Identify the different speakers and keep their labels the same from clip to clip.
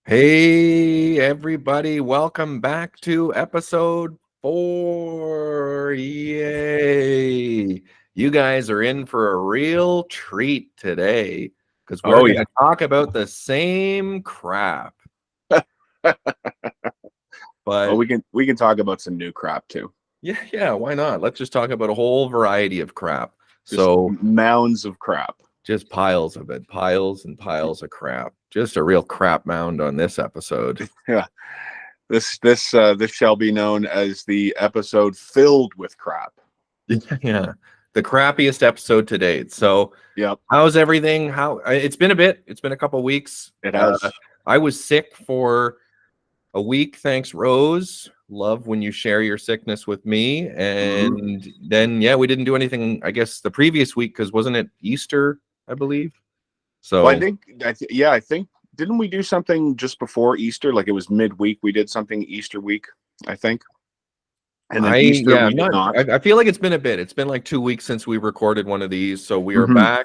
Speaker 1: Hey, everybody, welcome back to episode 4. Yay! You guys are in for a real treat today because we're
Speaker 2: Oh
Speaker 1: going
Speaker 2: yeah.
Speaker 1: to talk about the same crap.
Speaker 2: Well,
Speaker 1: But
Speaker 2: we can talk about some new crap too.
Speaker 1: yeah, why not? Let's just talk about a whole variety of crap.
Speaker 2: Just
Speaker 1: So,
Speaker 2: mounds of crap.
Speaker 1: just piles of it, piles and piles of crap. Just a real crap mound on this episode.
Speaker 2: Yeah. This shall be known as the episode filled with crap.
Speaker 1: Yeah, the crappiest episode to date. So,
Speaker 2: Yep,
Speaker 1: how's everything? It's been a bit. It's been a couple weeks.
Speaker 2: it has.
Speaker 1: I was sick for a week. Thanks, Rose. Love when you share your sickness with me.
Speaker 2: Mhm.
Speaker 1: And then, yeah, we didn't do anything, I guess, the previous week because wasn't it Easter, I believe?
Speaker 2: Well,
Speaker 1: So,
Speaker 2: I think didn't we do something just before Easter? Like it was midweek. We did something Easter week, I think, and then Easter
Speaker 1: yeah,
Speaker 2: we
Speaker 1: I'm
Speaker 2: did
Speaker 1: not,
Speaker 2: not.
Speaker 1: I feel like it's been a bit. It's been like 2 weeks since we recorded one of these. So we are
Speaker 2: Mhm.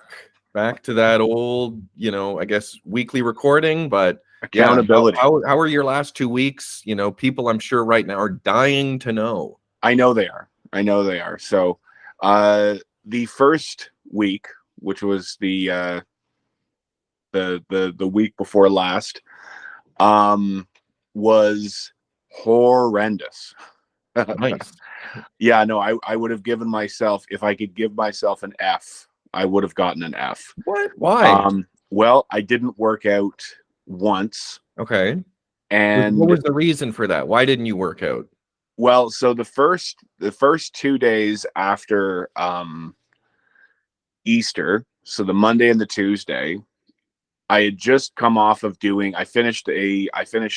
Speaker 1: back to that old, I guess weekly recording. But yeah,
Speaker 2: Accountability.
Speaker 1: how are your last 2 weeks? People I'm sure right now are dying to know.
Speaker 2: I know they are. I know they are. So, the first week, which was the week before last, was horrendous.
Speaker 1: Nice.
Speaker 2: Yeah, no, I would have given myself, if I could give myself an F, I would have gotten an F.
Speaker 1: What? Why?
Speaker 2: Well, I didn't work out once,
Speaker 1: Okay. What
Speaker 2: and
Speaker 1: was the reason for that? Why didn't you work out?
Speaker 2: well, so the first 2 days after Easter, so the Monday and the Tuesday, I had just come off of doing. I finished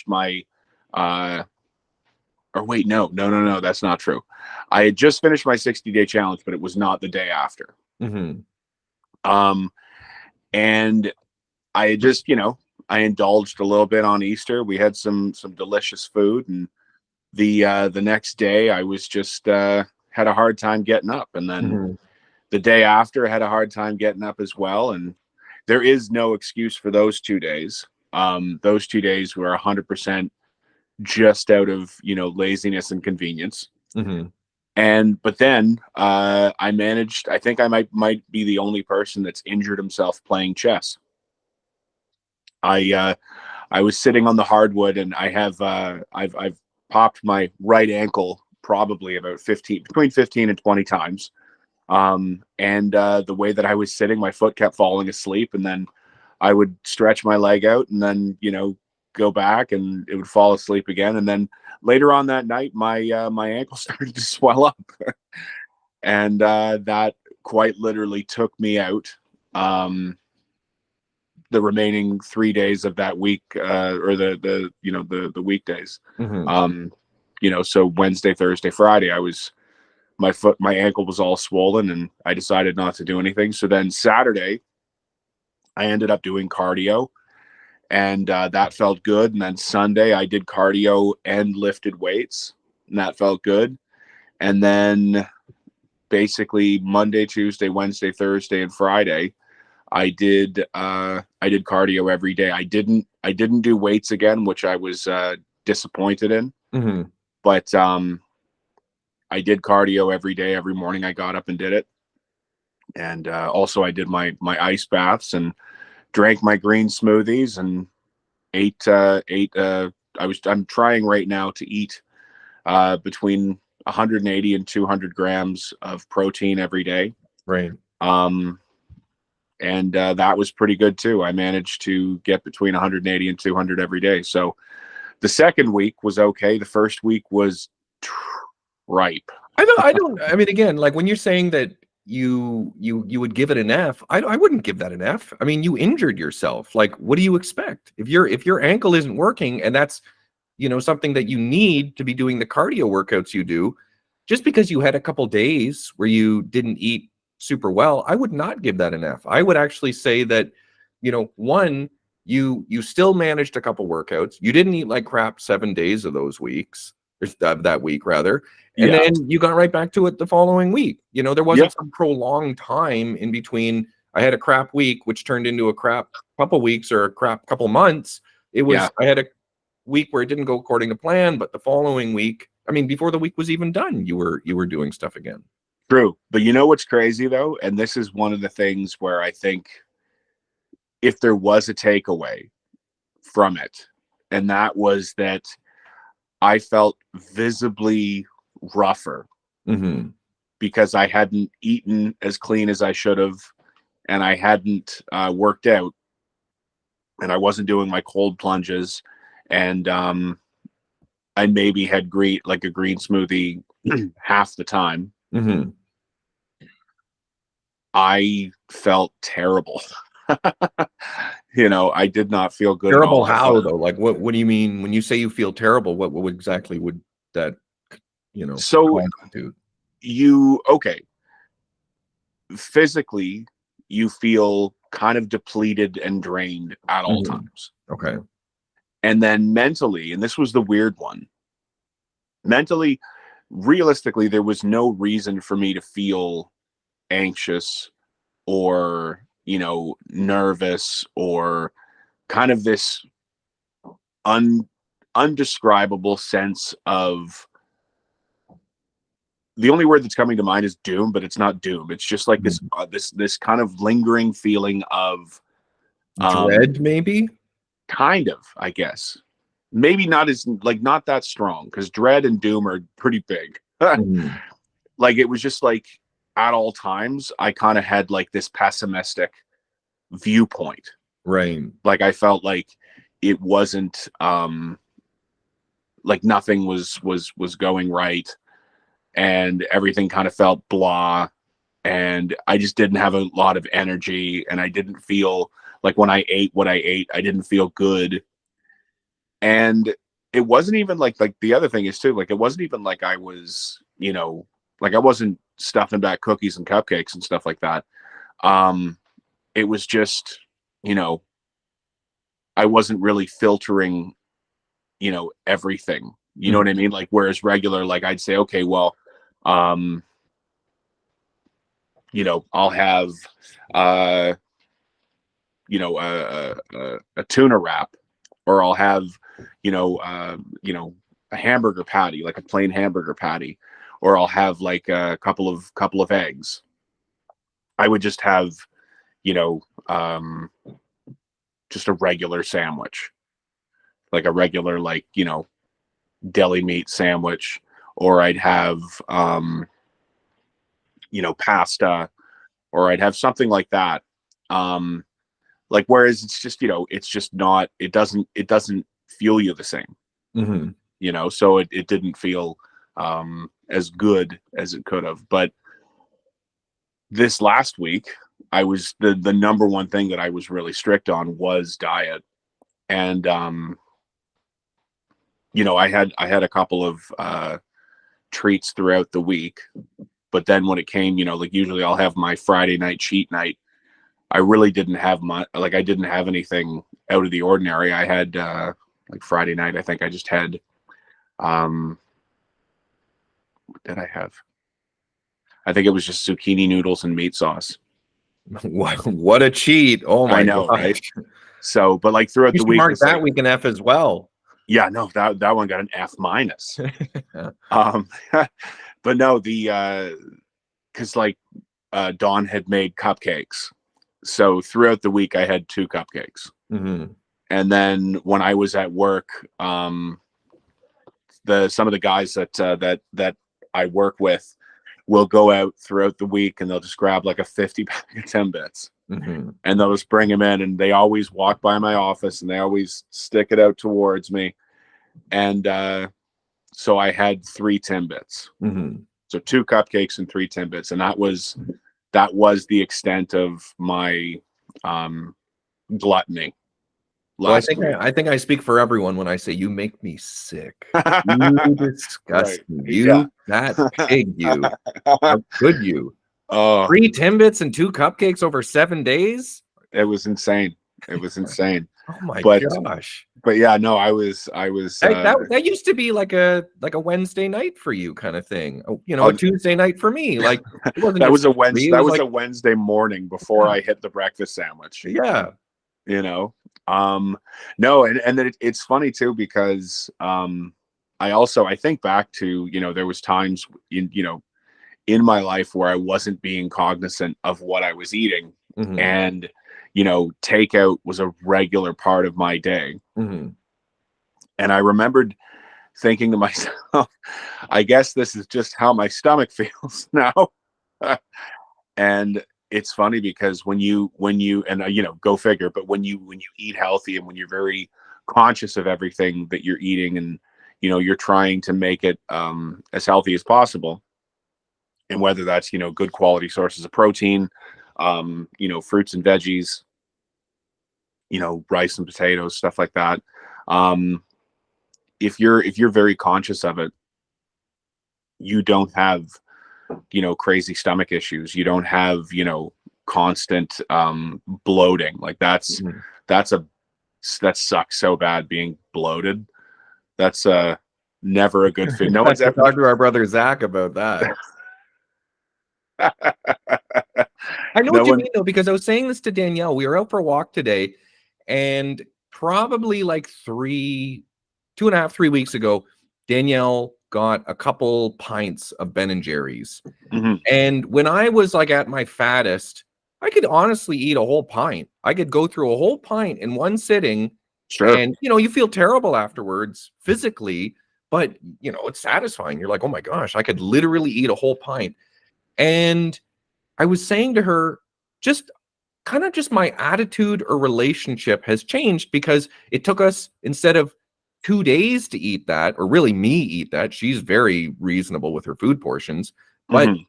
Speaker 2: my uh or wait, no, that's not true. I had just finished my 60-day challenge, but it was not the day after.
Speaker 1: Hmm.
Speaker 2: Um, and I had just, I indulged a little bit on Easter. We had some delicious food, and the next day I was just had a hard time getting up, and then
Speaker 1: Hmm.
Speaker 2: the day after I had a hard time getting up as well. And there is no excuse for those 2 days. Those 2 days were 100% just out of laziness and convenience.
Speaker 1: Hmm.
Speaker 2: But then I managed. I think I might be the only person that's injured himself playing chess. I was sitting on the hardwood, and I've popped my right ankle probably about 15 between 15 and 20 times. And the way that I was sitting, my foot kept falling asleep, and then I would stretch my leg out, and then go back, and it would fall asleep again. And then later on that night, my ankle started to swell up, and that quite literally took me out. The remaining 3 days of that week, or the weekdays.
Speaker 1: Hmm.
Speaker 2: So Wednesday, Thursday, Friday, my ankle was all swollen, and I decided not to do anything. So then Saturday, I ended up doing cardio, and that felt good. And then Sunday, I did cardio and lifted weights, and that felt good. And then basically Monday, Tuesday, Wednesday, Thursday, and Friday, I did cardio every day. I didn't do weights again, which I was disappointed in.
Speaker 1: Hmm.
Speaker 2: But I did cardio every day. Every morning I got up and did it. And also I did my ice baths, and drank my green smoothies, and ate I'm trying right now to eat between 180 and 200 grams of protein every day.
Speaker 1: Right.
Speaker 2: Um and that was pretty good too. I managed to get between 180 and 200 every day. So the second week was okay. The first week was ripe.
Speaker 1: I mean, again, like when you're saying that you would give it an F, I wouldn't give that an F. I mean, you injured yourself. Like, what do you expect? If your ankle isn't working and that's, something that you need to be doing the cardio workouts you do, just because you had a couple days where you didn't eat super well, I would not give that an F. I would actually say that, one, you still managed a couple workouts. You didn't eat like crap 7 days of those weeks, or that week rather. And
Speaker 2: Yeah.
Speaker 1: then you got right back to it the following week. There
Speaker 2: Yep.
Speaker 1: wasn't some prolonged time in between. I had a crap week, which turned into a crap couple weeks or a crap couple months. It was,
Speaker 2: Yeah.
Speaker 1: I had a week where it didn't go according to plan, but the following week, I mean, before the week was even done, you were doing stuff again.
Speaker 2: True. But you know what's crazy though? And this is one of the things where I think if there was a takeaway from it, and that was that I felt visibly rougher because I hadn't eaten as clean as I should have, and I hadn't worked out, and I wasn't doing my cold plunges, and I maybe had a green smoothie half the time. I felt terrible. I did not feel good at all.
Speaker 1: Terrible how though? Like what do you mean when you say you feel terrible? What exactly would that
Speaker 2: so
Speaker 1: constitute?
Speaker 2: Physically you feel kind of depleted and drained at all times.
Speaker 1: Okay.
Speaker 2: And then mentally, and this was the weird one, mentally, realistically, there was no reason for me to feel anxious or nervous or kind of this undescribable sense of, the only word that's coming to mind is doom, but it's not doom. It's just like this kind of lingering feeling of
Speaker 1: dread, maybe.
Speaker 2: Kind of, I guess. Maybe not not that strong, because dread and doom are pretty big. Like it was just like at all times I kind of had like this pessimistic viewpoint.
Speaker 1: Right.
Speaker 2: Like I felt like it wasn't like nothing was going right, and everything kind of felt blah, and I just didn't have a lot of energy, and I didn't feel like when I ate what I ate, I didn't feel good. And it wasn't even like the other thing is too, like it wasn't even like I was, like I wasn't stuffing back cookies and cupcakes and stuff like that. It was just, I wasn't really filtering, everything. You know what I mean? Like whereas regular, like I'd say, okay, well, I'll have a tuna wrap, or I'll have a hamburger patty, like a plain hamburger patty, or I'll have like a couple of eggs. I would just have just a regular sandwich, like a regular deli meat sandwich, or I'd have pasta, or I'd have something like that. Like whereas it's just it's just not, it doesn't fuel you the same. So it didn't feel as good as it could have. But this last week, I was the number one thing that I was really strict on was diet. And I had a couple of treats throughout the week, but then when it came, like usually I'll have my Friday night cheat night. I really didn't have much, like I didn't have anything out of the ordinary. I had like Friday night, I think I just had what did I have? I think it was just zucchini noodles and meat sauce.
Speaker 1: What a cheat. Oh my, I know, gosh.
Speaker 2: Right? So, but like throughout the week,
Speaker 1: mark that week an F as well.
Speaker 2: Yeah, no, that one got an F minus. But no, because like Dawn had made cupcakes. So throughout the week, I had 2 cupcakes. And then when I was at work, some of the guys that I work with will go out throughout the week and they'll just grab like a 50 pack of Timbits, and they'll just bring them in, and they always walk by my office and they always stick it out towards me. And so I had 3 Timbits. So 2 cupcakes and 3 Timbits, and that was the extent of my gluttony.
Speaker 1: Well, I think I speak for everyone when I say you make me sick. You disgust me. That pig, you. How could you? 3 Timbits and 2 cupcakes over 7 days?
Speaker 2: It was insane. It was insane.
Speaker 1: Oh my gosh.
Speaker 2: But yeah, no, I was
Speaker 1: that used to be like a Wednesday night for you kind of thing. A Tuesday night for me. Like it wasn't
Speaker 2: that was a Wednesday. That was a Wednesday morning before I hit the breakfast sandwich.
Speaker 1: Yeah.
Speaker 2: No, and then it's funny too, because I think back to, there was times in my life where I wasn't being cognizant of what I was eating,
Speaker 1: Mhm.
Speaker 2: and takeout was a regular part of my day.
Speaker 1: Mhm.
Speaker 2: And I remembered thinking to myself, I guess this is just how my stomach feels now. And it's funny because when you and go figure, but when you eat healthy, and when you're very conscious of everything that you're eating, and you're trying to make it as healthy as possible, and whether that's good quality sources of protein, fruits and veggies, rice and potatoes, stuff like that. um if you're very conscious of it, you don't have crazy stomach issues. You don't have constant bloating. Like
Speaker 1: Mhm.
Speaker 2: that's a that sucks so bad, being bloated. That's never a good fit. No
Speaker 1: I
Speaker 2: one's
Speaker 1: should
Speaker 2: ever.
Speaker 1: talk to our brother Zach about that. I know
Speaker 2: No
Speaker 1: what you
Speaker 2: one.
Speaker 1: mean though, because I was saying this to Danielle. We were out for a walk today, and probably like 2.5, 3 weeks ago, Danielle got a couple pints of Ben and Jerry's.
Speaker 2: Mhm.
Speaker 1: And when I was like at my fattest, I could honestly eat a whole pint. I could go through a whole pint in one sitting,
Speaker 2: Sure.
Speaker 1: and you feel terrible afterwards physically, but it's satisfying. You're like, oh my gosh, I could literally eat a whole pint. And I was saying to her, just kind of just my attitude or relationship has changed, because it took us, instead of 2 days to eat that, or really me eat that. She's very reasonable with her food portions, but
Speaker 2: Mhm.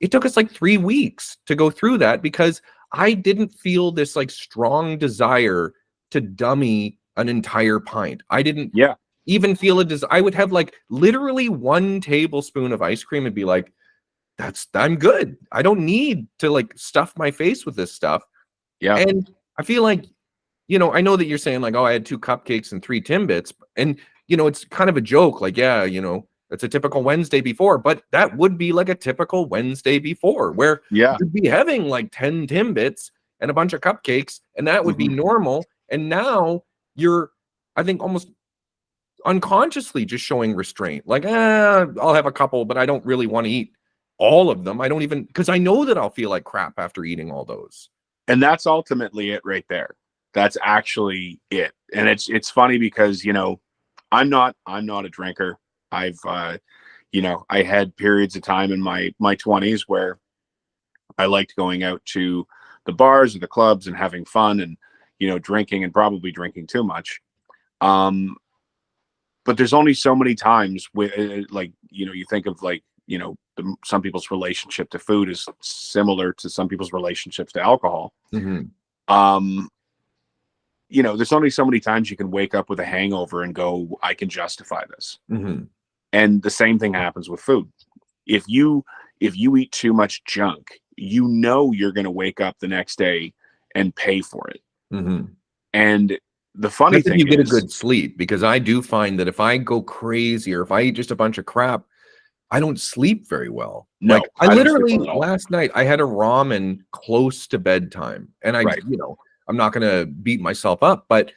Speaker 1: it took us like 3 weeks to go through that, because I didn't feel this like strong desire to dummy an entire pint. I didn't
Speaker 2: Yeah.
Speaker 1: even feel I would have like literally 1 tablespoon of ice cream and be like, I'm good. I don't need to like stuff my face with this stuff.
Speaker 2: Yeah.
Speaker 1: And I feel like, I know that you're saying like, oh, I had 2 cupcakes and 3 Timbits, and it's kind of a joke, like, yeah, it's a typical Wednesday before, but that would be like a typical Wednesday before, where
Speaker 2: Yeah.
Speaker 1: you'd be having like 10 Timbits and a bunch of cupcakes, and that would be
Speaker 2: Mhm.
Speaker 1: normal. And now you're, I think, almost unconsciously just showing restraint. Like, I'll have a couple, but I don't really want to eat all of them. I don't even, because I know that I'll feel like crap after eating all those.
Speaker 2: And that's ultimately it right there. That's actually it. And it's funny because I'm not a drinker. I've I had periods of time in my 20s where I liked going out to the bars or the clubs and having fun, and drinking, and probably drinking too much. Um but there's only so many times with like you think of, like, some people's relationship to food is similar to some people's relationships to alcohol.
Speaker 1: Mm-hmm.
Speaker 2: um there's only so many times you can wake up with a hangover and go, I can justify this.
Speaker 1: Mm-hmm.
Speaker 2: And the same thing happens with food. If you eat too much junk, you're going to wake up the next day and pay for it.
Speaker 1: Mm-hmm.
Speaker 2: And the funny
Speaker 1: That's if
Speaker 2: thing
Speaker 1: you get a
Speaker 2: is,
Speaker 1: good sleep, because I do find that if I go crazy or if I eat just a bunch of crap, I don't sleep very well.
Speaker 2: no,
Speaker 1: Like, I
Speaker 2: I don't sleep
Speaker 1: literally,
Speaker 2: well at all.
Speaker 1: last night I had a ramen close to bedtime, and
Speaker 2: Right.
Speaker 1: I'm not gonna beat myself up, but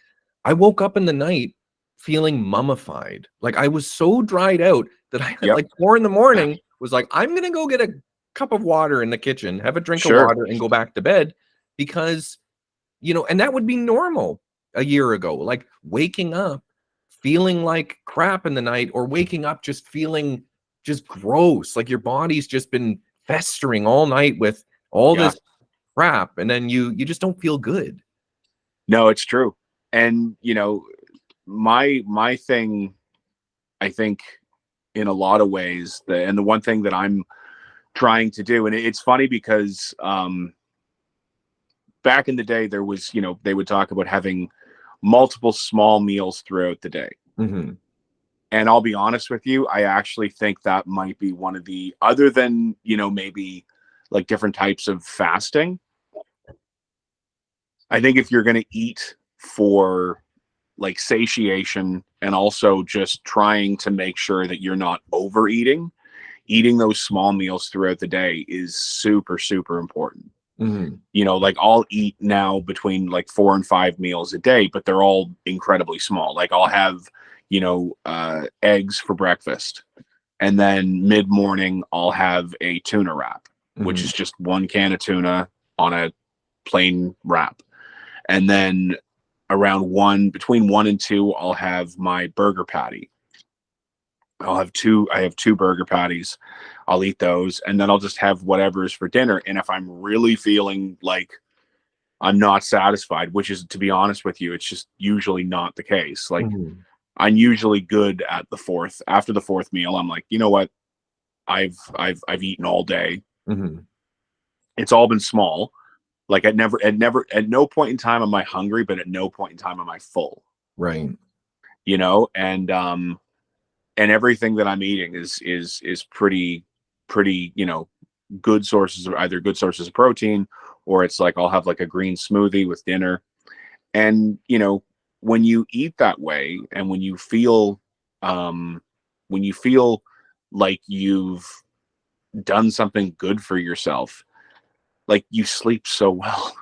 Speaker 1: I woke up in the night feeling mummified. Like, I was so dried out that I at
Speaker 2: Yep.
Speaker 1: like 4 in the morning was like, I'm gonna go get a cup of water in the kitchen, have a drink of
Speaker 2: Sure.
Speaker 1: water, and go back to bed, because and that would be normal a year ago. Like, waking up feeling like crap in the night, or waking up just feeling just gross, like your body's just been festering all night with all
Speaker 2: Yeah.
Speaker 1: this crap, and then you just don't feel good.
Speaker 2: No, it's true. And my thing, I think, in a lot of ways, the one thing that I'm trying to do, and it's funny because back in the day, there was, they would talk about having multiple small meals throughout the day.
Speaker 1: Mm-hmm.
Speaker 2: And I'll be honest with you, I actually think that might be one of the, other than, maybe like different types of fasting. I think if you're going to eat for like satiation, and also just trying to make sure that you're not overeating, eating those small meals throughout the day is super, super important. You know, like I'll eat now between like 4 and 5 meals a day, but they're all incredibly small. Like I'll have, you know, eggs for breakfast. And then mid-morning, I'll have a tuna wrap, which is just one can of tuna on a plain wrap. And then between 1 and 2, I'll have my burger patty. I have two burger patties. I'll eat those, and then I'll just have whatever's for dinner. And if I'm really feeling like I'm not satisfied, which is, to be honest with you, it's just usually not the case. Like I'm usually good at after the fourth meal. I'm like, you know what? I've eaten all day. It's all been small. Like at no point in time am I hungry, but at no point in time am I full.
Speaker 1: Right.
Speaker 2: You know, and everything that I'm eating is pretty, you know, good sources of protein, or it's like I'll have like a green smoothie with dinner. And, you know, when you eat that way, and when you feel like you've done something good for yourself, like you sleep so well.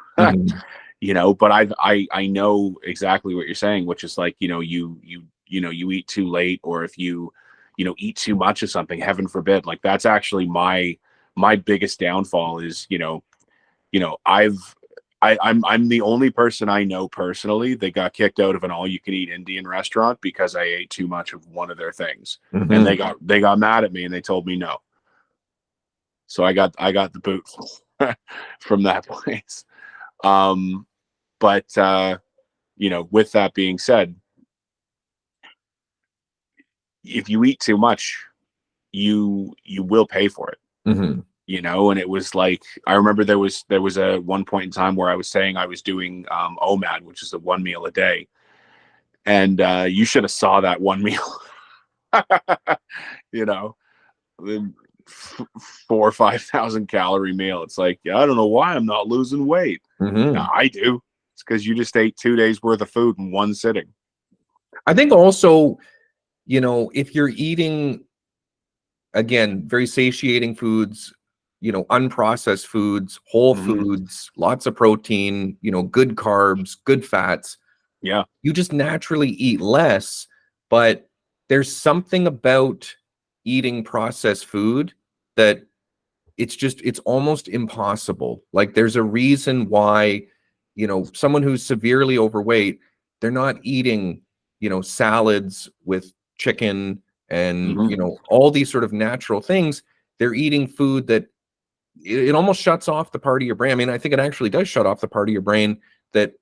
Speaker 2: You know, but I know exactly what you're saying, which is like, you know, you eat too late, or if you eat too much of something, heaven forbid. Like that's actually my biggest downfall is, I'm the only person I know personally that got kicked out of an all-you-can-eat Indian restaurant because I ate too much of one of their things, and they got mad at me and they told me no. So I got the boot from that place. But you know, with that being said, if you eat too much, you will pay for it. You know, and it was like, I remember there was a one point in time where I was saying I was doing OMAD, which is the 1 meal a day, and you should have saw that 1 meal. You know, 4,000 or 5,000 calorie meal. It's like, I don't know why I'm not losing weight. I do. It's because you just ate 2 days worth of food in one sitting.
Speaker 1: I think also, you know, if you're eating, again, very satiating foods, you know, unprocessed foods, whole foods, lots of protein, you know, good carbs, good fats.
Speaker 2: Yeah.
Speaker 1: You just naturally eat less, but there's something about eating processed food that it's almost impossible. Like there's a reason why, you know, someone who's severely overweight, they're not eating, you know, salads with chicken and, you know, all these sort of natural things. They're eating food that it almost shuts off the part of your brain. I mean, I think it actually does shut off the part of your brain that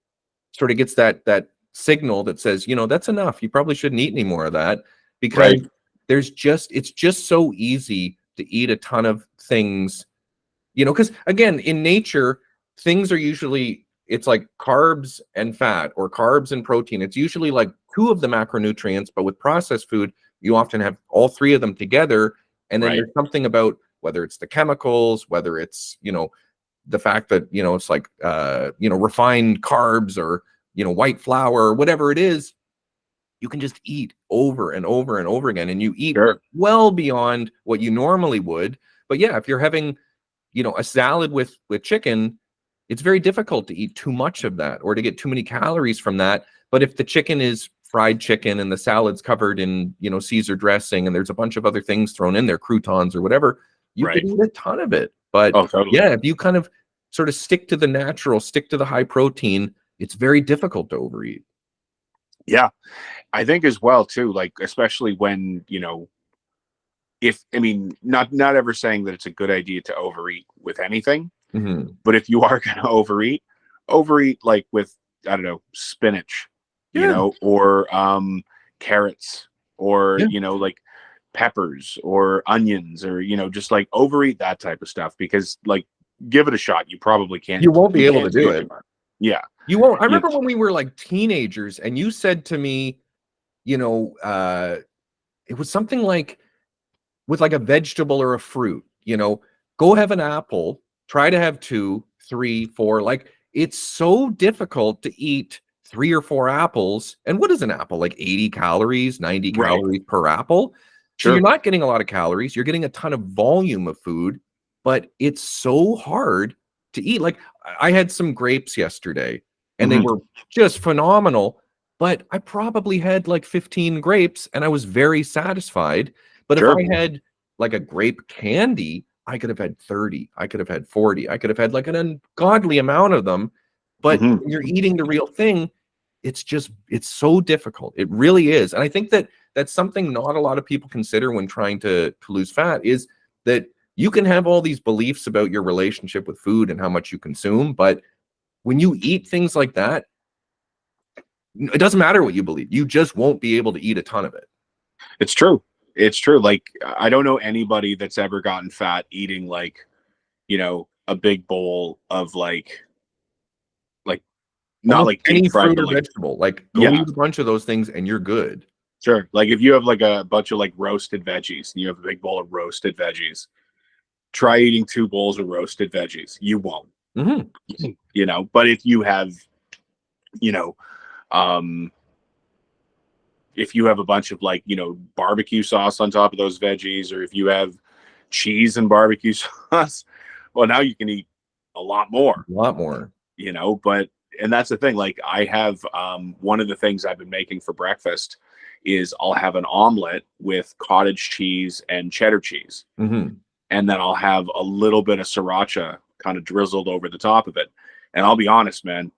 Speaker 1: sort of gets that signal that says, you know, that's enough. You probably shouldn't eat any more of that, because it's just so easy to eat a ton of things, you know, because again, in nature, things are usually, it's like carbs and fat, or carbs and protein. It's usually like 2 of the macronutrients, but with processed food, you often have all 3 of them together. And then there's something about whether it's the chemicals, whether it's, you know, the fact that, you know, it's like, you know, refined carbs, or, you know, white flour, or whatever it is, you can just eat over and over and over again. And you eat well beyond what you normally would. But yeah, if you're having, you know, a salad with chicken, it's very difficult to eat too much of that, or to get too many calories from that. But if the chicken is fried chicken and the salad's covered in, you know, Caesar dressing, and there's a bunch of other things thrown in there, croutons or whatever, you can eat a ton of it. But yeah, if you kind of sort of stick to the natural, stick to the high protein, it's very difficult to overeat.
Speaker 2: Yeah. I think as well too, like, especially when, you know, not ever saying that it's a good idea to overeat with anything, but if you are going to overeat like with, I don't know, spinach, you know, or carrots, or, you know, like peppers or onions, or, you know, just like overeat that type of stuff, because like, give it a shot. You probably can't.
Speaker 1: You won't be able to do it.
Speaker 2: Yeah.
Speaker 1: You won't. I remember when we were like teenagers, and you said to me, you know, it was something like, with like a vegetable or a fruit, you know, go have an apple, try to have 2, 3, 4. Like, it's so difficult to eat 3 or 4 apples. And what is an apple? Like 80 calories, 90 calories per apple. So you're not getting a lot of calories. You're getting a ton of volume of food, but it's so hard to eat. Like, I had some grapes yesterday and they
Speaker 2: Mhm.
Speaker 1: were just phenomenal, but I probably had like 15 grapes and I was very satisfied. But if
Speaker 2: Sure.
Speaker 1: I had like a grape candy, I could have had 30, I could have had 40, I could have had like an ungodly amount of them. But
Speaker 2: Mhm.
Speaker 1: when you're eating the real thing, it's so difficult. It really is. And I think that that's something not a lot of people consider when trying to lose fat, is that you can have all these beliefs about your relationship with food and how much you consume, but when you eat things like that, it doesn't matter what you believe. You just won't be able to eat a ton of it.
Speaker 2: It's true. It's true. Like, I don't know anybody that's ever gotten fat eating like, a big bowl of like not
Speaker 1: Almost
Speaker 2: like deep
Speaker 1: any
Speaker 2: fried,
Speaker 1: fruit
Speaker 2: but
Speaker 1: or
Speaker 2: like,
Speaker 1: vegetable, like go
Speaker 2: yeah,
Speaker 1: eat a bunch of those things and you're good.
Speaker 2: sure. Like if you have like a bunch of like roasted veggies and you have a big bowl of roasted veggies, try eating 2 bowls of roasted veggies. You won't,
Speaker 1: Hmm.
Speaker 2: but if you have, you know, um, if you have a bunch of like, barbecue sauce on top of those veggies, or if you have cheese and barbecue sauce, well, now you can eat a lot more,
Speaker 1: A lot more.
Speaker 2: but, and that's the thing. Like I have, one of the things I've been making for breakfast is I'll have an omelet with cottage cheese and cheddar cheese.
Speaker 1: Hmm.
Speaker 2: And then I'll have a little bit of sriracha kind of drizzled over the top of it. And I'll be honest, man,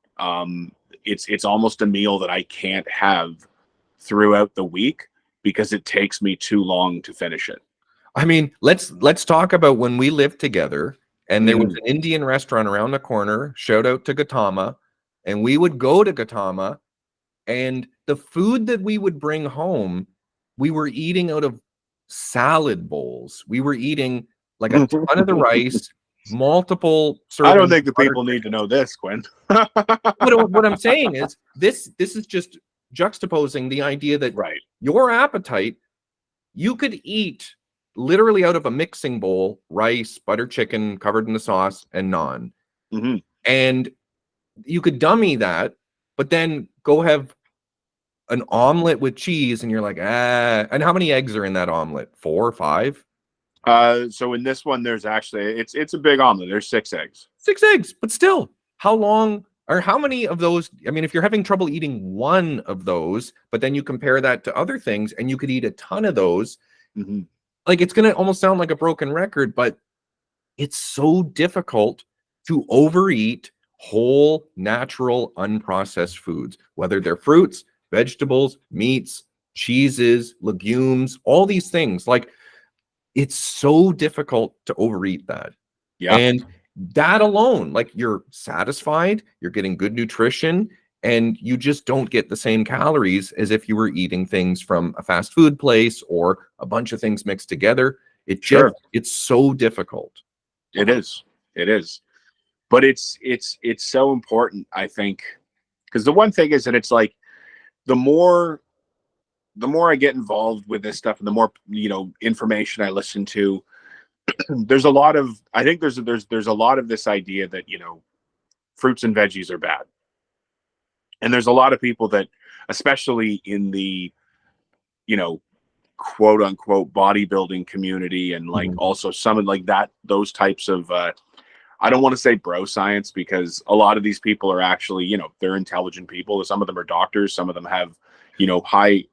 Speaker 2: it's almost a meal that I can't have throughout the week because it takes me too long to finish it.
Speaker 1: I mean, let's talk about when we lived together and there was
Speaker 2: Mhm.
Speaker 1: an Indian restaurant around the corner. Shout out to Gautama. And we would go to Gautama, and the food that we would bring home, we were eating out of salad bowls. We were eating like a ton of the rice, multiple
Speaker 2: I don't
Speaker 1: servings
Speaker 2: think
Speaker 1: of
Speaker 2: the
Speaker 1: butter
Speaker 2: people need to
Speaker 1: chicken.
Speaker 2: know this, Quinn.
Speaker 1: What I'm saying is this is just juxtaposing the idea that
Speaker 2: Right.
Speaker 1: your appetite, you could eat literally out of a mixing bowl, rice, butter chicken covered in the sauce, and naan.
Speaker 2: Hmm.
Speaker 1: And you could dummy that, but then go have an omelet with cheese, and you're like, ah. And how many eggs are in that omelet? 4 or 5?
Speaker 2: So in this one, there's actually it's a big omelet. There's 6 eggs.
Speaker 1: 6 eggs, but still, how long or how many of those? I mean, if you're having trouble eating one of those, but then you compare that to other things and you could eat a ton of those,
Speaker 2: Hmm.
Speaker 1: like it's going to almost sound like a broken record, but it's so difficult to overeat whole, natural, unprocessed foods, whether they're fruits, vegetables, meats, cheeses, legumes, all these things. Like it's so difficult to overeat that.
Speaker 2: Yeah,
Speaker 1: And that alone, like you're satisfied, you're getting good nutrition, and you just don't get the same calories as if you were eating things from a fast food place or a bunch of things mixed together.
Speaker 2: sure.
Speaker 1: It's so difficult.
Speaker 2: It is. It is. But it's so important, I think, because the one thing is that it's like the more the more I get involved with this stuff and the more information I listen to, there's a lot of I think there's a lot of this idea that fruits and veggies are bad, and there's a lot of people that, especially in the you know quote unquote bodybuilding community, and like
Speaker 1: Mhm.
Speaker 2: also some of like that those types of I don't want to say bro science, because a lot of these people are actually, they're intelligent people. Some of them are doctors. Some of them have, high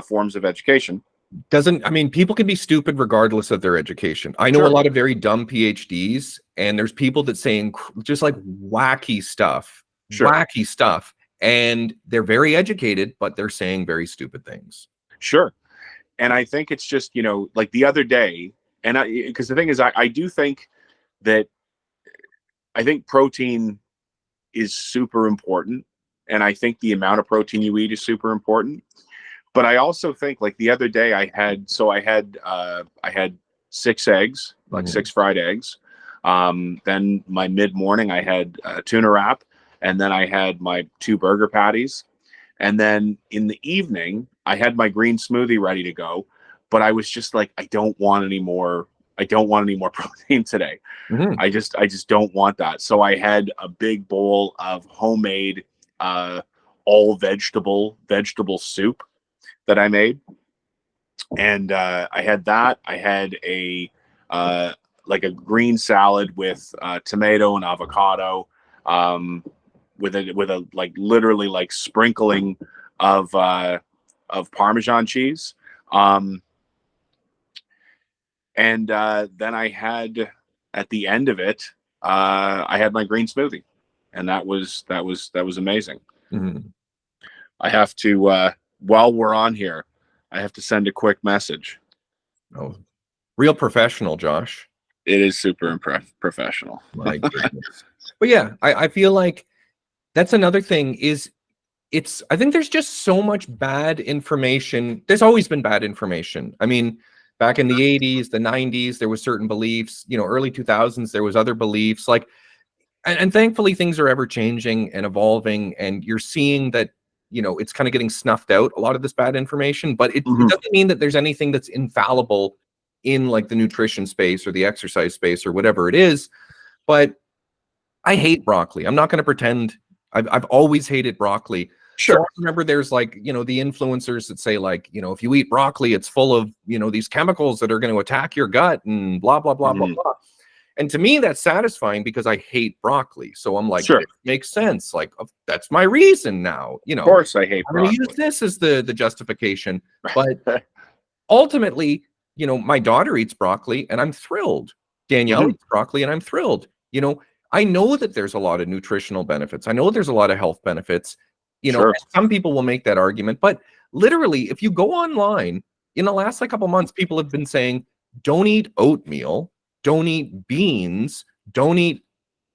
Speaker 2: forms of education.
Speaker 1: Doesn't, I mean, people can be stupid regardless of their education. I know a
Speaker 2: Sure,
Speaker 1: lot of very dumb PhDs, and there's people that say just like
Speaker 2: sure,
Speaker 1: wacky stuff, and they're very educated, but they're saying very stupid things.
Speaker 2: sure. And I think it's just, like the other day, and because the thing is, I do think that I think protein is super important. And I think the amount of protein you eat is super important. But I also think, like the other day, I had 6 eggs, like
Speaker 1: Mhm.
Speaker 2: 6 fried eggs. Then my mid morning, I had tuna wrap, and then I had my 2 burger patties, and then in the evening, I had my green smoothie ready to go. But I was just like, I don't want any more. I don't want any more protein today.
Speaker 1: Mhm.
Speaker 2: I just don't want that. So I had a big bowl of homemade uh, all vegetable soup that I made, and I had that. I had a uh, like a green salad with tomato and avocado, with a like literally like sprinkling of Parmesan cheese. And then I had, at the end of it, I had my green smoothie, and that was amazing.
Speaker 1: Mm-hmm.
Speaker 2: I have to, while we're on here, I have to send a quick message.
Speaker 1: Oh, real professional, Josh.
Speaker 2: It is super professional.
Speaker 1: My goodness. But yeah, I feel like that's another thing is I think there's just so much bad information. There's always been bad information. I mean, back in the 80s, the 90s, there was certain beliefs, early 2000s, there was other beliefs, like, and thankfully things are ever changing and evolving, and you're seeing that, it's kind of getting snuffed out, a lot of this bad information, but it doesn't mean that there's anything that's infallible in like the nutrition space or the exercise space or whatever it is. But I hate broccoli. I'm not going to pretend. I've always hated broccoli.
Speaker 2: Sure.
Speaker 1: So I remember there's like, the influencers that say like, if you eat broccoli, it's full of, these chemicals that are going to attack your gut and blah, blah, blah, blah, blah. And to me, that's satisfying because I hate broccoli. So I'm like,
Speaker 2: sure,
Speaker 1: it makes sense. Like, that's my reason now,
Speaker 2: Of course I hate broccoli.
Speaker 1: I'm going to use this as the justification. But ultimately, my daughter eats broccoli and I'm thrilled. Danielle eats broccoli and I'm thrilled. I know that there's a lot of nutritional benefits. I know there's a lot of health benefits.
Speaker 2: Sure.
Speaker 1: Some people will make that argument, but literally, if you go online in the last like couple months, people have been saying, don't eat oatmeal, don't eat beans, don't eat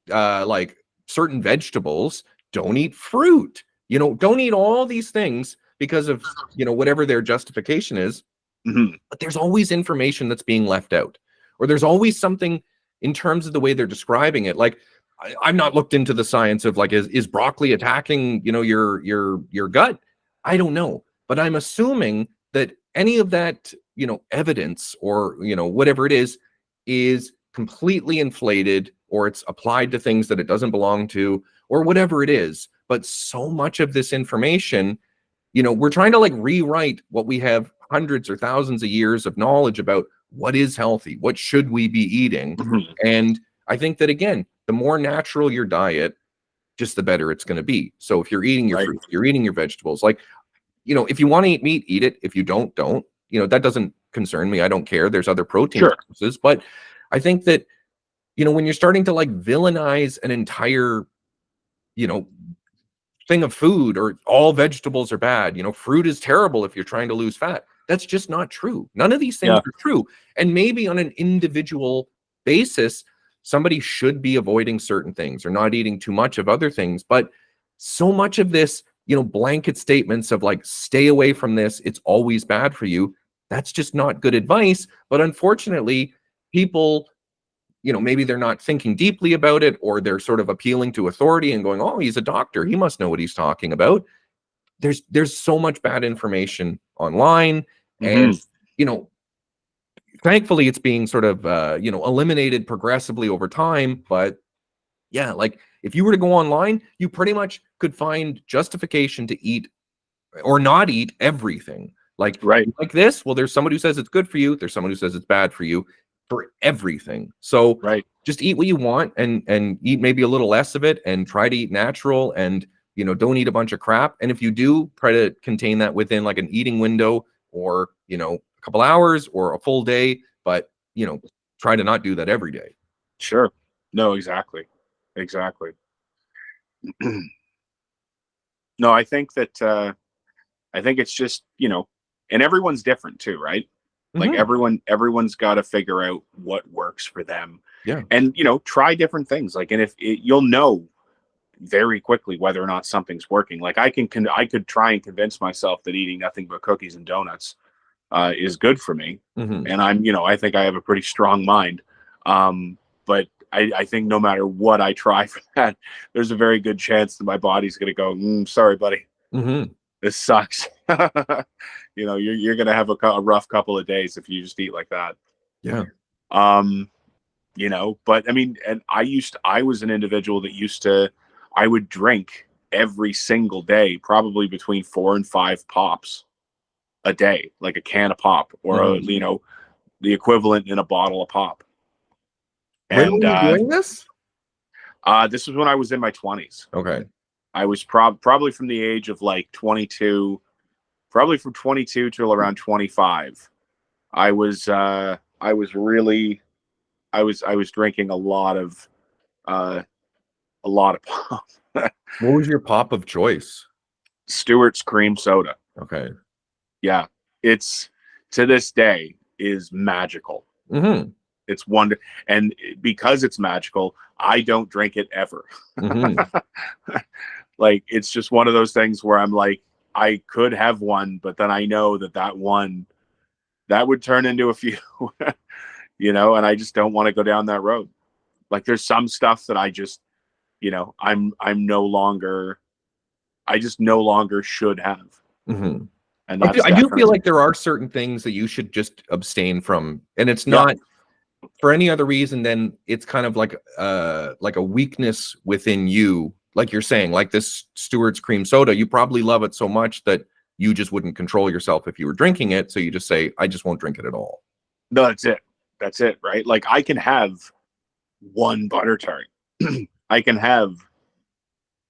Speaker 1: like certain vegetables, don't eat fruit, don't eat all these things because of, whatever their justification is. But there's always information that's being left out, or there's always something in terms of the way they're describing it. Like, I'm not looked into the science of like, is broccoli attacking, your gut? I don't know, but I'm assuming that any of that, evidence or, whatever it is completely inflated, or it's applied to things that it doesn't belong to, or whatever it is. But so much of this information, we're trying to like rewrite what we have hundreds or thousands of years of knowledge about what is healthy, what should we be eating. And I think that, again, the more natural your diet, just the better it's going to be. So if you're eating your fruit, you're eating your vegetables, like, if you want to eat meat, eat it. If you don't, that doesn't concern me. I don't care. There's other protein sources. But I think that, when you're starting to like villainize an entire, thing of food, or all vegetables are bad, fruit is terrible if you're trying to lose fat. That's just not true. None of these things are true. And maybe on an individual basis, somebody should be avoiding certain things or not eating too much of other things. But so much of this, blanket statements of like, stay away from this, it's always bad for you, that's just not good advice. But unfortunately, people, maybe they're not thinking deeply about it, or they're sort of appealing to authority and going, oh, he's a doctor, he must know what he's talking about. There's so much bad information online. And, thankfully it's being sort of, eliminated progressively over time. But yeah, like if you were to go online, you pretty much could find justification to eat or not eat everything. Like, like this, well, there's someone who says it's good for you, there's someone who says it's bad for you, for everything. So just eat what you want, and eat maybe a little less of it, and try to eat natural, and don't eat a bunch of crap. And if you do, try to contain that within like an eating window, or a couple hours or a full day, but try to not do that every day.
Speaker 2: Sure. No, exactly. No, I think that I think it's just, and everyone's different too, right? Like everyone's got to figure out what works for them. And try different things. Like, and if you'll know very quickly whether or not something's working. Like I could try and convince myself that eating nothing but cookies and donuts is good for me. And I think I have a pretty strong mind. But I think no matter what I try for that, there's a very good chance that my body's going to go, sorry, buddy, this sucks. You're going to have a rough couple of days if you just eat like that. But I mean, and I was an individual that I would drink every single day, probably between 4 and 5 pops a day, like a can of pop, or the equivalent in a bottle of pop.
Speaker 1: When were
Speaker 2: And
Speaker 1: you doing this?
Speaker 2: this was when I was in my 20s.
Speaker 1: Okay.
Speaker 2: I was probably from the age of like 22, probably from 22 till around 25. I was really I was drinking a lot of pop.
Speaker 1: What was your pop of choice?
Speaker 2: Stewart's cream soda.
Speaker 1: Okay.
Speaker 2: Yeah, it's to this day is magical.
Speaker 1: Mm-hmm.
Speaker 2: It's wonder, and because it's magical, I don't drink it ever.
Speaker 1: Mm-hmm.
Speaker 2: Like it's just one of those things where I'm like, I could have one, but then I know that one that would turn into a few, and I just don't want to go down that road. Like there's some stuff that I just, I'm no longer, I just no longer should have.
Speaker 1: Mm-hmm.
Speaker 2: And that's
Speaker 1: I do feel
Speaker 2: definitely,
Speaker 1: like there are certain things that you should just abstain from, and it's
Speaker 2: yeah,
Speaker 1: not for any other reason than it's kind of like a weakness within you, like you're saying, like this Stewart's cream soda. You probably love it so much that you just wouldn't control yourself if you were drinking it, so you just say, I just won't drink it at all.
Speaker 2: no, that's it, right? Like I can have one butter tart. I can have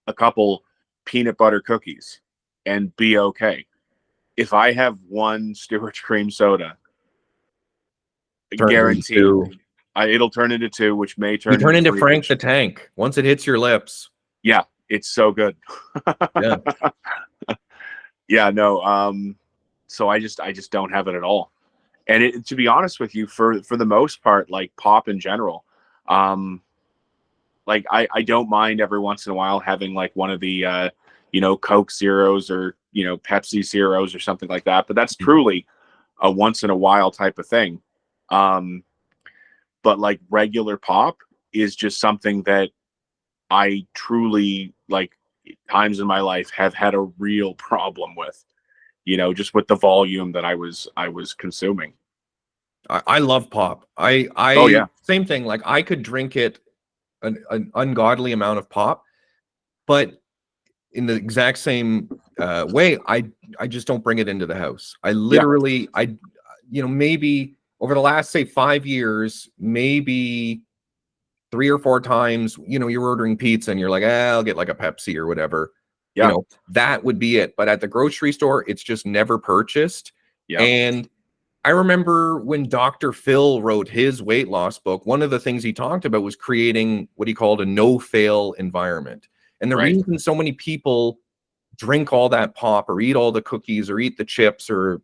Speaker 2: a couple peanut butter cookies and be okay. If I have one Stewart's cream soda,
Speaker 1: Turns into
Speaker 2: guaranteed,
Speaker 1: two.
Speaker 2: it'll turn into two, which may
Speaker 1: You
Speaker 2: turn
Speaker 1: turn into
Speaker 2: three,
Speaker 1: Frank the Tank once it hits your lips.
Speaker 2: yeah, it's so good.
Speaker 1: Yeah.
Speaker 2: Yeah, no. So I just don't have it at all. And to be honest with you, for the most part, like pop in general, like I don't mind every once in a while having like one of the Coke Zeros or Pepsi Zeros or something like that. But that's truly a once in a while type of thing. But like regular pop is just something that I truly like times in my life have had a real problem with, just with the volume that I was consuming.
Speaker 1: I love pop.
Speaker 2: Oh yeah.
Speaker 1: Same thing. Like I could drink it an ungodly amount of pop, but in the exact same way, I just don't bring it into the house. I literally, maybe over the last say 5 years, maybe 3 or 4 times, you're ordering pizza and you're like, I'll get like a Pepsi or whatever.
Speaker 2: Yeah.
Speaker 1: That would be it. But at the grocery store, it's just never purchased.
Speaker 2: Yeah.
Speaker 1: And I remember when Dr. Phil wrote his weight loss book, one of the things he talked about was creating what he called a no-fail environment. And the
Speaker 2: Right.
Speaker 1: reason so many people drink all that pop or eat all the cookies or eat the chips or,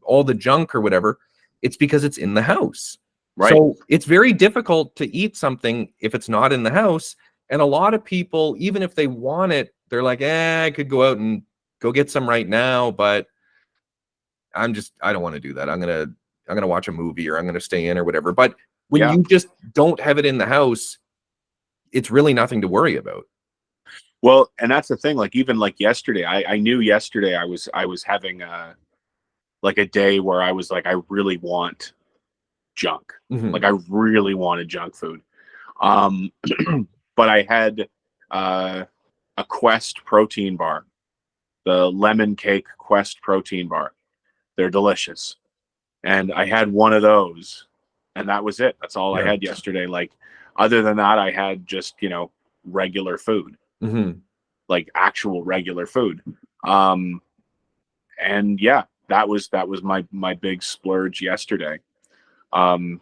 Speaker 1: all the junk or whatever, it's because it's in the house.
Speaker 2: Right.
Speaker 1: So it's very difficult to eat something if it's not in the house. And a lot of people, even if they want it, they're like, I could go out and go get some right now, but I don't want to do that. I'm gonna watch a movie or I'm gonna stay in or whatever. But when you just don't have it in the house, it's really nothing to worry about.
Speaker 2: Well, and that's the thing. Like even like yesterday, I knew yesterday I was having like a day where I was like, I really want junk.
Speaker 1: Mm-hmm.
Speaker 2: Like I really wanted junk food. But I had a Quest protein bar, the lemon cake Quest protein bar. They're delicious. And I had one of those and that was it. That's all I had yesterday. Like other than that, I had just, regular food, like actual regular food. And yeah, that was my big splurge yesterday. And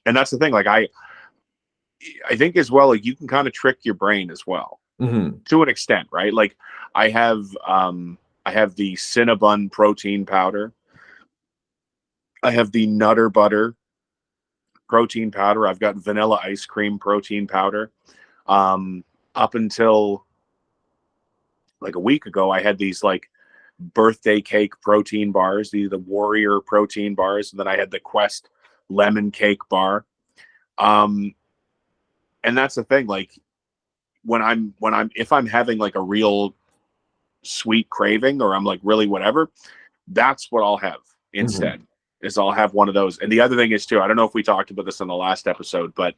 Speaker 2: that's the thing. Like I think as well, like you can kind of trick your brain as well to an extent, right? Like I have the Cinnabon protein powder. I have the Nutter Butter protein powder. I've got vanilla ice cream protein powder. Up until like a week ago, I had these like birthday cake protein bars, the Warrior protein bars, and then I had the Quest lemon cake bar. And that's the thing, like if I'm having like a real sweet craving or I'm like really whatever, that's what I'll have instead. Is I'll have one of those. And the other thing is too, I don't know if we talked about this in the last episode, but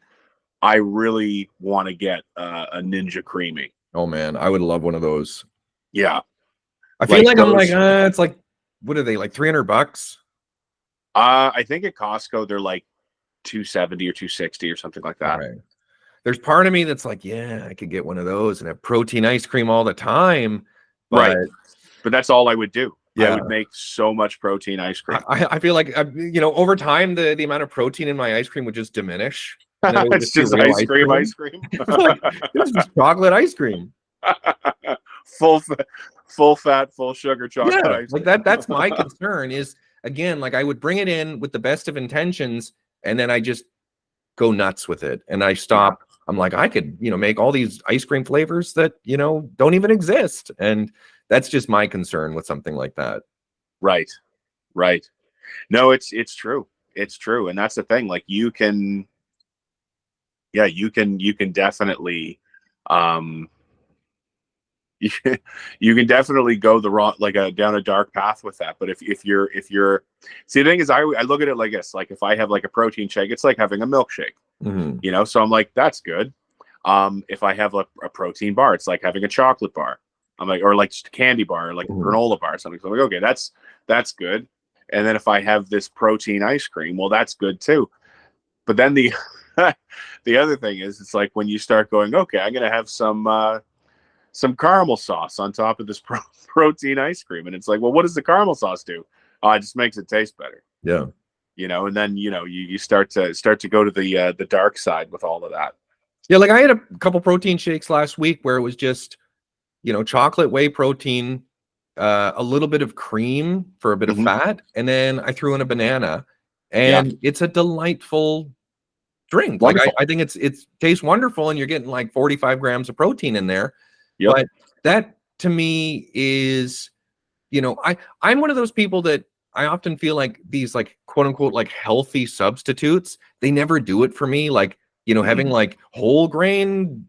Speaker 2: I really want to get a Ninja Creamy.
Speaker 1: Oh man, I would love one of those.
Speaker 2: Yeah.
Speaker 1: I feel like I'm like, it's like, what are they, like $300?
Speaker 2: I think at Costco they're like 270 or 260 or something like that.
Speaker 1: Right. There's part of me that's like, yeah, I could get one of those and have protein ice cream all the time. But
Speaker 2: Right. But that's all I would do. I
Speaker 1: yeah,
Speaker 2: would make so much protein ice cream.
Speaker 1: I feel like, over time, the amount of protein in my ice cream would just diminish. And then it would
Speaker 2: It's
Speaker 1: just be real
Speaker 2: ice cream. Ice cream.
Speaker 1: Like, this is chocolate ice cream.
Speaker 2: full fat, full sugar chocolate
Speaker 1: Yeah,
Speaker 2: ice
Speaker 1: like
Speaker 2: cream.
Speaker 1: that's my concern is, again, like I would bring it in with the best of intentions and then I just go nuts with it and I stop.
Speaker 2: Yeah.
Speaker 1: I'm like, I could, make all these ice cream flavors that, don't even exist. And that's just my concern with something like that.
Speaker 2: Right. No, it's true. It's true. And that's the thing. Like you can definitely, you can definitely go the wrong, like down a dark path with that. But if you're, see, the thing is, I look at it like this, like if I have like a protein shake, it's like having a milkshake, so I'm like, that's good. If I have a protein bar, it's like having a chocolate bar. I'm like, or like just a candy bar, or like a granola bar or something. So I'm like, okay, that's good. And then if I have this protein ice cream, well, that's good too. But then the other thing is, it's like when you start going, okay, I'm gonna have some caramel sauce on top of this protein ice cream, and it's like, well, what does the caramel sauce do? It just makes it taste better.
Speaker 1: Yeah.
Speaker 2: And then you start to go to the dark side with all of that.
Speaker 1: Yeah, like I had a couple protein shakes last week where it was just, chocolate, whey protein, a little bit of cream for a bit of fat, and then I threw in a banana, and it's a delightful drink.
Speaker 2: Wonderful.
Speaker 1: Like I think it tastes wonderful, and you're getting like 45 grams of protein in there.
Speaker 2: Yep.
Speaker 1: But that to me is, I'm one of those people that I often feel like these like quote unquote like healthy substitutes, they never do it for me. Like, having like whole grain,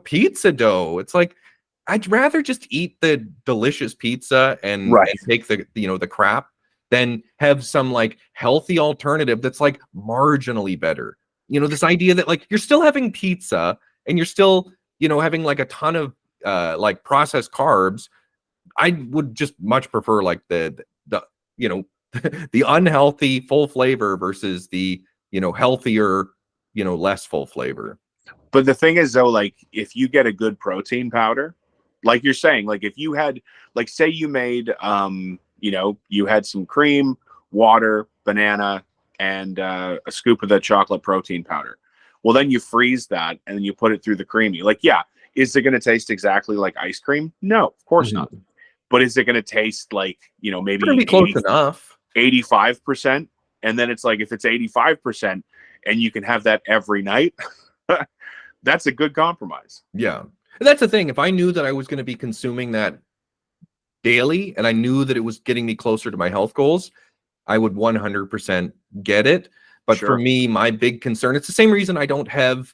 Speaker 1: pizza dough. It's like, I'd rather just eat the delicious pizza and take the, the crap than have some like healthy alternative that's like marginally better. This idea that like you're still having pizza and you're still, having like a ton of like processed carbs. I would just much prefer like the the unhealthy full flavor versus the, healthier, less full flavor.
Speaker 2: But the thing is though, like if you get a good protein powder, like you're saying, like if you had, like say you made, you had some cream, water, banana, and a scoop of the chocolate protein powder. Well, then you freeze that and then you put it through the creamy. Like, yeah, is it going to taste exactly like ice cream? No, of course not. But is it going to taste like, maybe
Speaker 1: be close enough,
Speaker 2: 85%? And then it's like, if it's 85% and you can have that every night, that's a good compromise.
Speaker 1: Yeah. And that's the thing. If I knew that I was going to be consuming that daily and I knew that it was getting me closer to my health goals, I would 100% get it. But for me, my big concern, it's the same reason I don't have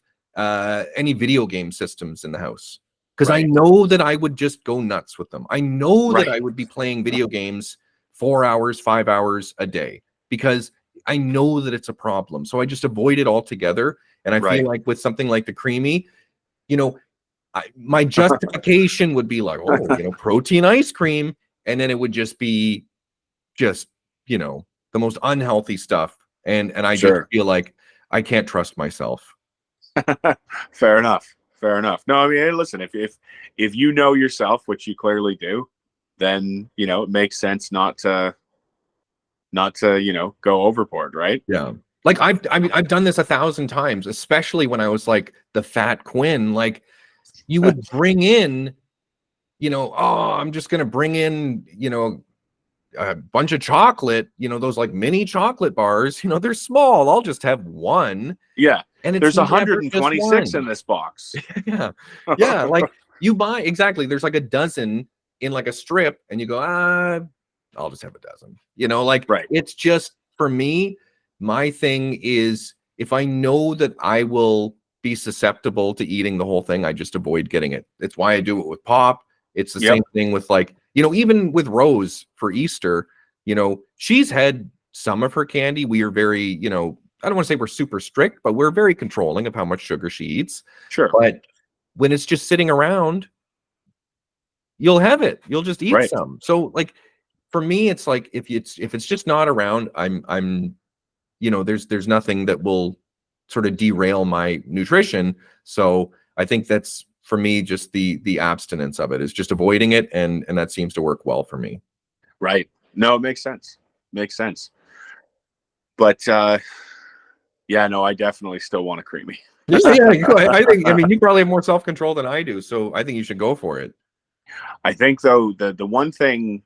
Speaker 1: any video game systems in the house. Because I know that I would just go nuts with them. I know that I would be playing video games 4 hours, 5 hours a day because I know that it's a problem. So I just avoid it altogether. And I feel like with something like the creamy, my justification would be like, protein ice cream. And then it would just be the most unhealthy stuff. And I just feel like I can't trust myself.
Speaker 2: Fair enough. No, I mean, hey, listen, if you know yourself, which you clearly do, then, it makes sense not to, go overboard. Right.
Speaker 1: Yeah. Like I've done this 1,000 times, especially when I was like the fat Quinn. Like you would bring in, I'm just going to bring in, a bunch of chocolate, those like mini chocolate bars, they're small. I'll just have one.
Speaker 2: Yeah.
Speaker 1: And
Speaker 2: there's 126 in this box.
Speaker 1: Yeah. Like you buy, exactly. There's like a dozen in like a strip and you go, I'll just have a dozen, it's just, for me, my thing is if I know that I will be susceptible to eating the whole thing, I just avoid getting it. It's why I do it with Pop. It's the same thing with like, even with Rose for Easter, she's had some of her candy. We are very, I don't want to say we're super strict, but we're very controlling of how much sugar she eats.
Speaker 2: Sure.
Speaker 1: But when it's just sitting around, you'll have it. You'll just eat some. So like for me, it's like if it's just not around, I'm there's nothing that will sort of derail my nutrition. So I think that's, for me, just the abstinence of it is just avoiding it, and that seems to work well for me.
Speaker 2: Right. No, it makes sense. Makes sense. But yeah, no, I definitely still want a creamy.
Speaker 1: Yeah, yeah. Go ahead. I mean, you probably have more self-control than I do, so I think you should go for it.
Speaker 2: I think though the one thing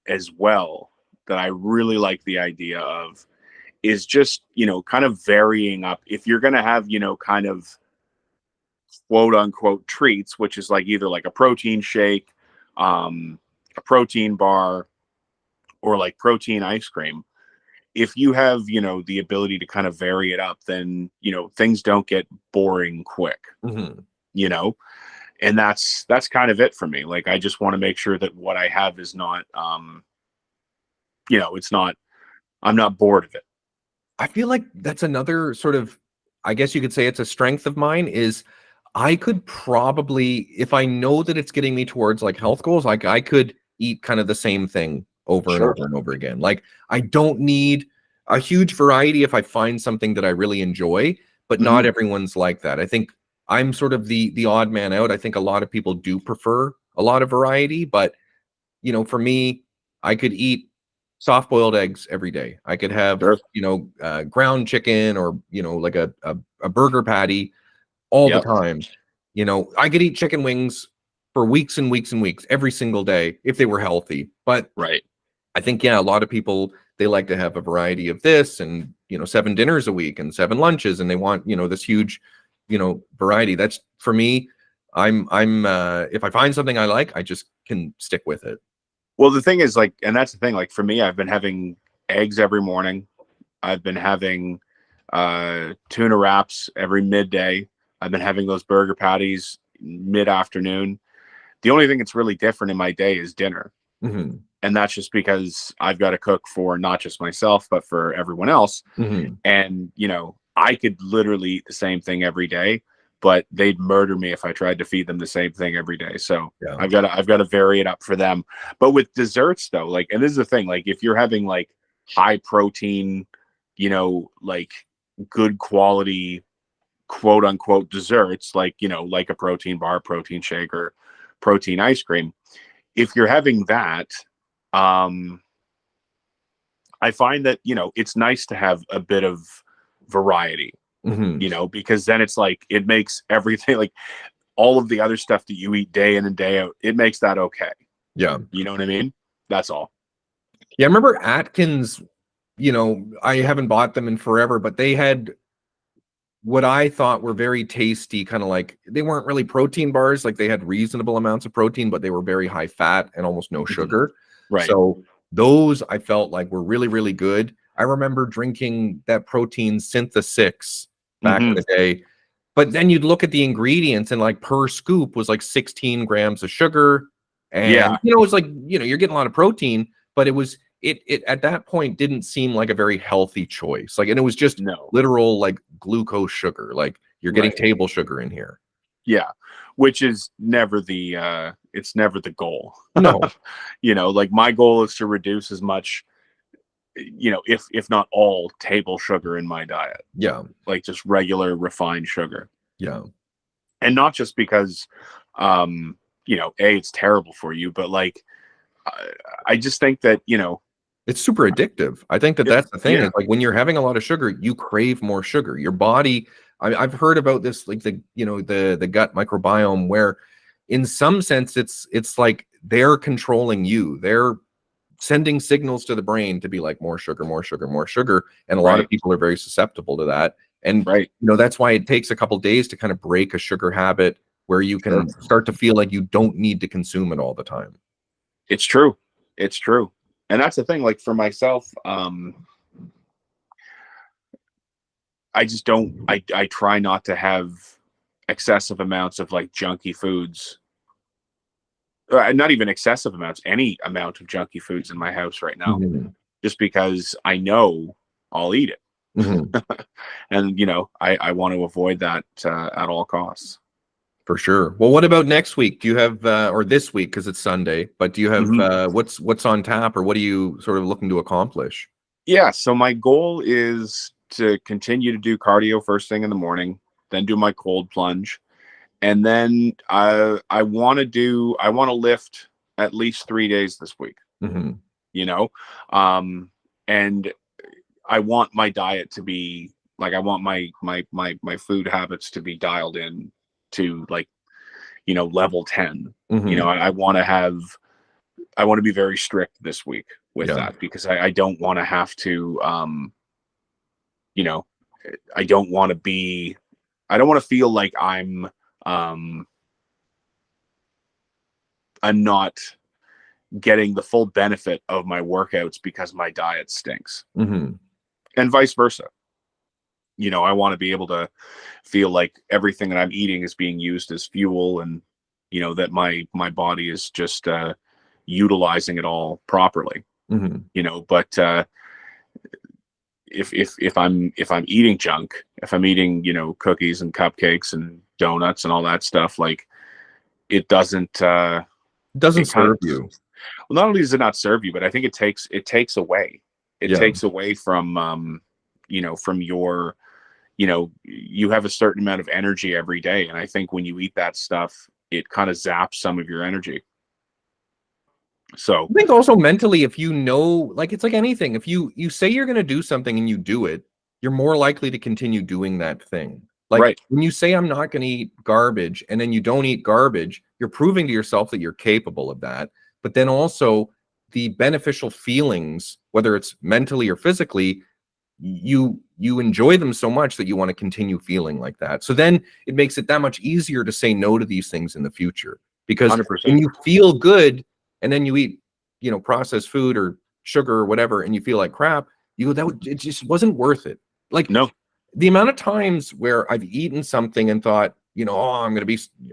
Speaker 2: as well that I really like the idea of is just, kind of varying up. If you're going to have, kind of quote unquote treats, which is like either like a protein shake, a protein bar, or like protein ice cream. If you have, the ability to kind of vary it up, then, things don't get boring quick,
Speaker 1: Mm-hmm.
Speaker 2: And that's kind of it for me. Like, I just want to make sure that what I have is not, it's not, I'm not bored of it.
Speaker 1: I feel like that's another sort of, I guess you could say it's a strength of mine, is I could probably, if I know that it's getting me towards like health goals, like I could eat kind of the same thing over and
Speaker 2: Sure.
Speaker 1: over and over again. Like I don't need a huge variety if I find something that I really enjoy, but not everyone's like that. I think I'm sort of the odd man out. I think a lot of people do prefer a lot of variety, but for me, I could eat soft-boiled eggs every day. I could have,
Speaker 2: Sure.
Speaker 1: ground chicken, or, like a burger patty all the
Speaker 2: Yep.
Speaker 1: time. I could eat chicken wings for weeks and weeks and weeks, every single day, if they were healthy. But
Speaker 2: Right.
Speaker 1: I think, yeah, a lot of people, they like to have a variety of this, and, 7 dinners a week and 7 lunches, and they want, this huge, variety. That's, for me, I'm if I find something I like, I just can stick with it.
Speaker 2: Well, the thing is, like, and that's the thing, like, for me, I've been having eggs every morning. I've been having tuna wraps every midday. I've been having those burger patties mid-afternoon. The only thing that's really different in my day is dinner.
Speaker 1: Mm-hmm.
Speaker 2: And that's just because I've got to cook for not just myself, but for everyone else.
Speaker 1: Mm-hmm.
Speaker 2: And, I could literally eat the same thing every day, but they'd murder me if I tried to feed them the same thing every day. So
Speaker 1: Yeah.
Speaker 2: I've got to vary it up for them. But with desserts though, like, and this is the thing, like if you're having like high protein, like good quality, quote unquote desserts, like, like a protein bar, protein shake, or protein ice cream, if you're having that, I find that, it's nice to have a bit of variety,
Speaker 1: Mm-hmm.
Speaker 2: because then it's like, it makes everything, like all of the other stuff that you eat day in and day out, it makes that okay.
Speaker 1: Yeah.
Speaker 2: You know what I mean? That's all.
Speaker 1: Yeah, I remember Atkins, I haven't bought them in forever, but they had what I thought were very tasty, kind of like, they weren't really protein bars, like they had reasonable amounts of protein, but they were very high fat and almost no sugar.
Speaker 2: Right.
Speaker 1: So those I felt like were really, really good. I remember drinking that protein Synthesix back in the day, but then you'd look at the ingredients, and like per scoop was like 16 grams of sugar. And,
Speaker 2: Yeah.
Speaker 1: it's like, you're getting a lot of protein, but it at that point didn't seem like a very healthy choice. Like, and it was just
Speaker 2: No.
Speaker 1: literal like glucose sugar. Like you're getting
Speaker 2: Right.
Speaker 1: table sugar in here.
Speaker 2: Yeah. Which is never the, it's never the goal.
Speaker 1: No.
Speaker 2: Like my goal is to reduce as much, if not all table sugar in my diet.
Speaker 1: Yeah.
Speaker 2: Like just regular refined sugar.
Speaker 1: Yeah.
Speaker 2: And not just because, it's terrible for you, but like, I just think that,
Speaker 1: It's super addictive. I think that's the thing.
Speaker 2: Yeah.
Speaker 1: Is like when you're having a lot of sugar, you crave more sugar. Your body, I've heard about this, like the gut microbiome, where in some sense it's like they're controlling you. They're sending signals to the brain to be like more sugar, more sugar, more sugar. And a lot of
Speaker 2: Right.
Speaker 1: people are very susceptible to that. And
Speaker 2: Right.
Speaker 1: that's why it takes a couple days to kind of break a sugar habit, where you can start to feel like you don't need to consume it all the time.
Speaker 2: It's true. It's true. And that's the thing, like for myself, I just don't, I try not to have excessive amounts of like junky foods. Not even excessive amounts, any amount of junky foods in my house right now, just because I know I'll eat it. And, I want to avoid that at all costs.
Speaker 1: For sure. Well, what about next week? Do you have, or this week, because it's Sunday, but do you have, what's on tap, or what are you sort of looking to accomplish?
Speaker 2: Yeah. So my goal is to continue to do cardio first thing in the morning, then do my cold plunge. And then I want to lift at least 3 days this week,
Speaker 1: Mm-hmm.
Speaker 2: you know? And I want my diet to be like, I want my food habits to be dialed in to, like, level 10.
Speaker 1: Mm-hmm.
Speaker 2: I want to be very strict this week with that, because I don't want to have to, I don't want to feel like I'm not getting the full benefit of my workouts because my diet stinks,
Speaker 1: Mm-hmm.
Speaker 2: and vice versa. I want to be able to feel like everything that I'm eating is being used as fuel, and that my body is just utilizing it all properly.
Speaker 1: Mm-hmm.
Speaker 2: But if I'm eating junk, if I'm eating cookies and cupcakes and donuts and all that stuff, like, it doesn't
Speaker 1: Serve you.
Speaker 2: well, not only does it not serve you, but I think it takes away. It takes away from from your, you have a certain amount of energy every day, and I think when you eat that stuff, it kind of zaps some of your energy. So
Speaker 1: I think also mentally, if like, it's like anything, if you say you're going to do something and you do it, you're more likely to continue doing that thing. Like,
Speaker 2: right.
Speaker 1: when you say I'm not going to eat garbage and then you don't eat garbage, you're proving to yourself that you're capable of that. But then also the beneficial feelings, whether it's mentally or physically, you enjoy them so much that you want to continue feeling like that. So then it makes it that much easier to say no to these things in the future, because
Speaker 2: 100%.
Speaker 1: when you feel good and then you eat, processed food or sugar or whatever, and you feel like crap, it just wasn't worth it. Like,
Speaker 2: No.
Speaker 1: the amount of times where I've eaten something and thought, oh,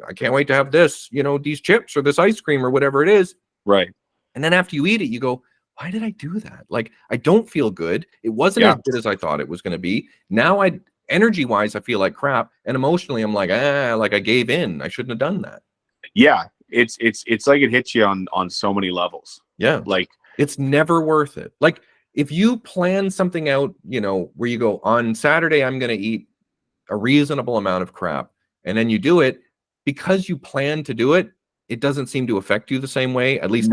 Speaker 1: I can't wait to have this, these chips or this ice cream or whatever it is.
Speaker 2: Right.
Speaker 1: And then after you eat it, you go, why did I do that? Like, I don't feel good. It wasn't as good as I thought it was going to be. Now energy wise, I feel like crap. And emotionally, I'm like, like, I gave in. I shouldn't have done that.
Speaker 2: Yeah. It's like it hits you on so many levels.
Speaker 1: Yeah.
Speaker 2: Like,
Speaker 1: it's never worth it. Like, if you plan something out, where you go, on Saturday, I'm going to eat a reasonable amount of crap, and then you do it because you plan to do it, it doesn't seem to affect you the same way, at least